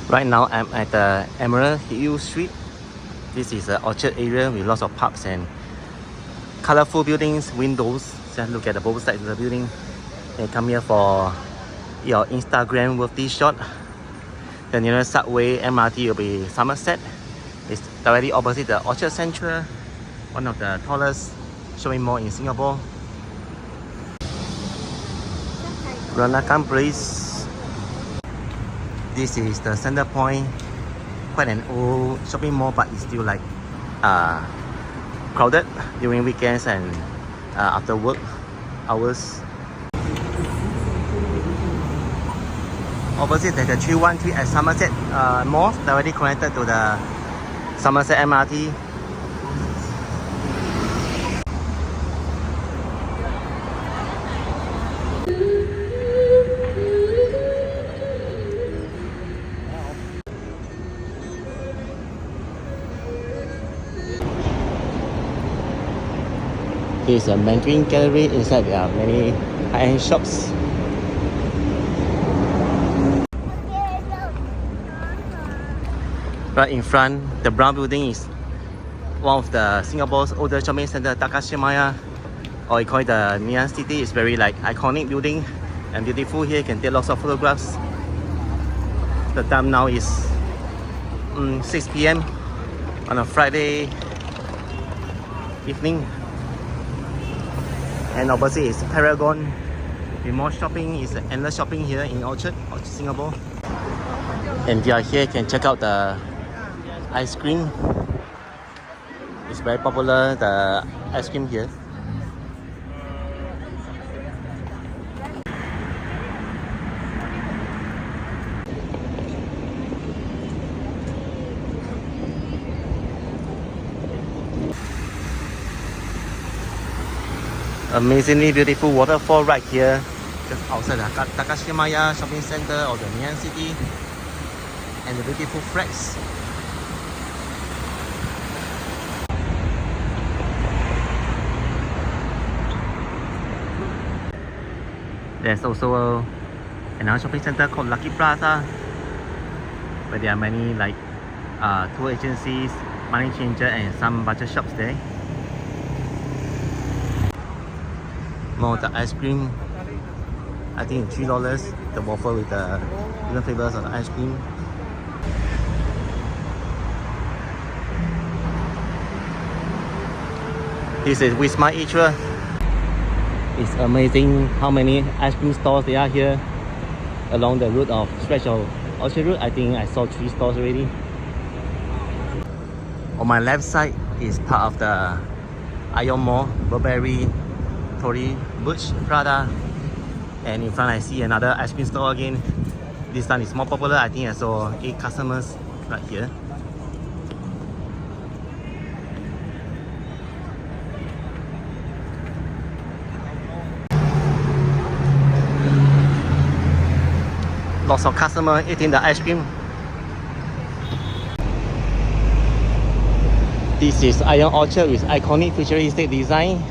Right now I'm at the Emerald Hill Street. This is an orchard area with lots of pubs and colorful buildings, windows. Just look at the both sides of the building. And come here for your Instagram worthy shot. The nearest subway MRT will be Somerset. It's directly opposite the Orchard Central, one of the tallest shopping mall in Singapore. Peranakan Place. This is the center point. Quite an old shopping mall, but it's still like crowded during weekends and after work hours. Opposite there's the 313 at Somerset Mall, directly connected to the Somerset MRT. Here's a Mandarin Gallery. Inside there are many high-end shops. Right in front, the brown building is one of the Singapore's oldest shopping center, Takashimaya, or you call it the Neon City. It's very like iconic building and beautiful. Here you can take lots of photographs. The time now is 6 p.m. on a Friday evening. And opposite is Paragon. With more shopping, is endless shopping here in Orchard, Singapore. And we are here, you can check out the ice cream. It's very popular, the ice cream here. Amazingly beautiful waterfall right here, just outside the Takashimaya shopping center or the Neon City, and the beautiful flags. There's also another shopping center called Lucky Plaza, where there are many like tour agencies, money changer, and some budget shops there. More the ice cream. I think it's $3. The waffle with the different flavors of the ice cream. This is Wisma Atria. It's amazing how many ice cream stores there are here along the route of stretch of Orchard Road. I think I saw 3 stores already. On my left side is part of the Ion Mall, Burberry, Tory Burch, Prada, and in front I see another ice cream store again. This one is more popular. I think I saw 8 customers right here. Lots of customers eating the ice cream. This is Ion Orchard with iconic futuristic design.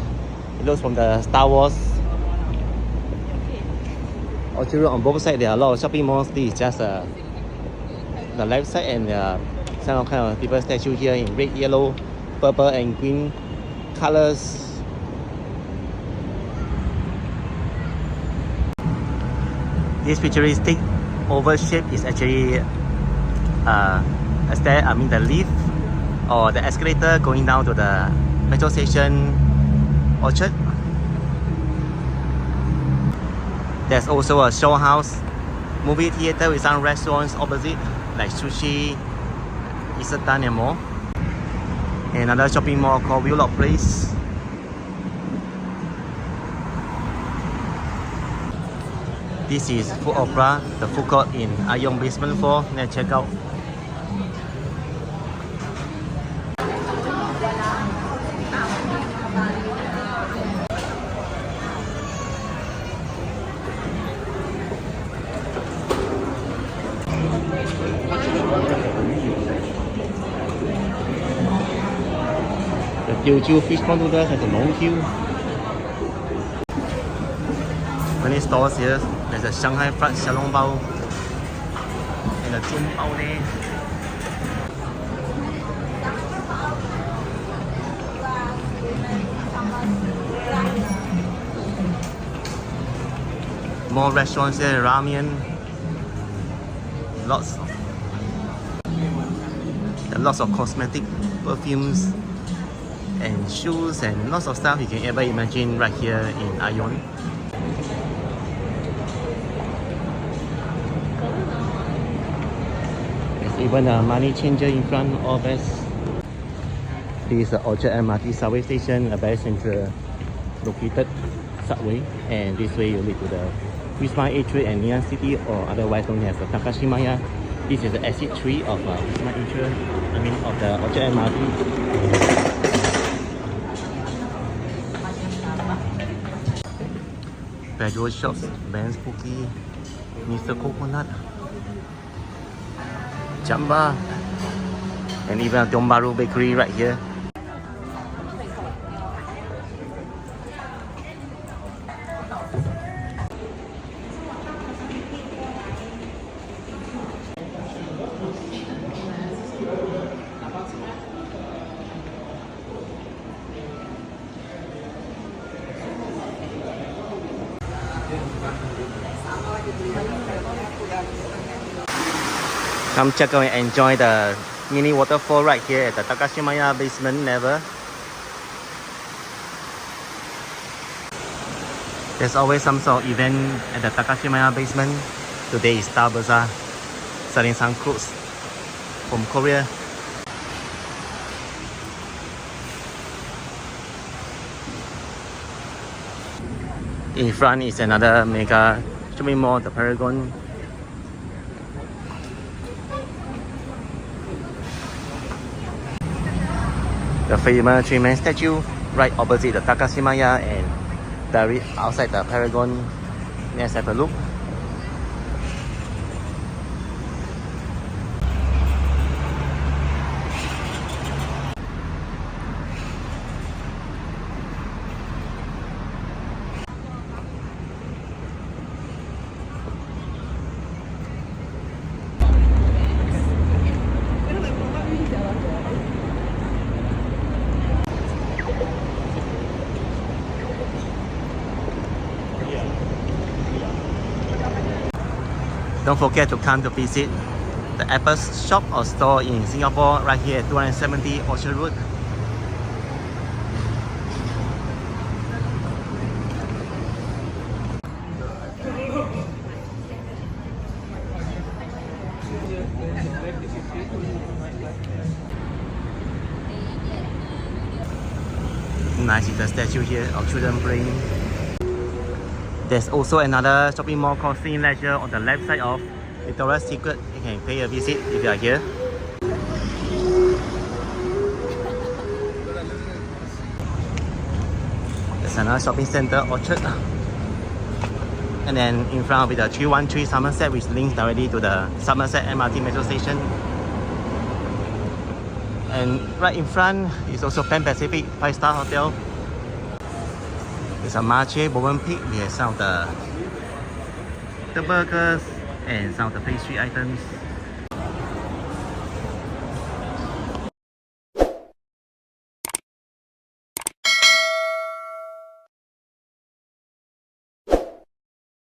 It looks from the Star Wars. Orchard Road on both sides, there are a lot of shopping malls. This is just the left side, and some kind of people statue here in red, yellow, purple, and green colors. This futuristic oval shape is actually a stair. I mean the lift or the escalator going down to the metro station Orchard. There's also a show house, movie theater with some restaurants opposite, like Sushi, Isetan and more. Another shopping mall called Wheelock Place. This is Food Opera, the food court in Ion Basement 4. Let's check out. Teochew fish prawn noodles has a long queue. Many stores here. There's a Shanghai fried xiaolong bao. 的煎包呢。More restaurants here, ramen, lots of cosmetic, perfumes, and shoes, and lots of stuff you can ever imagine right here in Ion. There's even a money changer in front of us. This is the Orchard MRT subway station, a very central located subway, and this way you lead to the Wisma A3 and Neon City, or otherwise known as the Takashimaya. This is the exit 3 of Wisma A3, of the Orchard MRT. Petrol shops, Ben's Cookie, Mr. Coconut, Jamba, and even a Tiong Bahru bakery right here. Come check out and enjoy the mini waterfall right here at the Takashimaya basement level. There's always some sort of event at the Takashimaya basement. Today is Star Bazaar, selling some clothes from Korea. In front is another mega shopping mall, the Paragon. The famous three-man statue right opposite the Takashimaya and directly outside the Paragon. Let's have a look. Don't forget to come to visit the Apple shop or store in Singapore right here at 270 Orchard Road. Nice is the statue here of children playing. There's also another shopping mall called Scene Leisure on the left side of Victoria's Secret. You can pay a visit if you are here. There's another shopping center, Orchard. And then in front of it, the 313 Somerset, which links directly to the Somerset MRT metro station. And right in front is also Pan Pacific 5-star hotel. There's a Marche Bowen Pig. We have some of the burgers and some of the pastry items.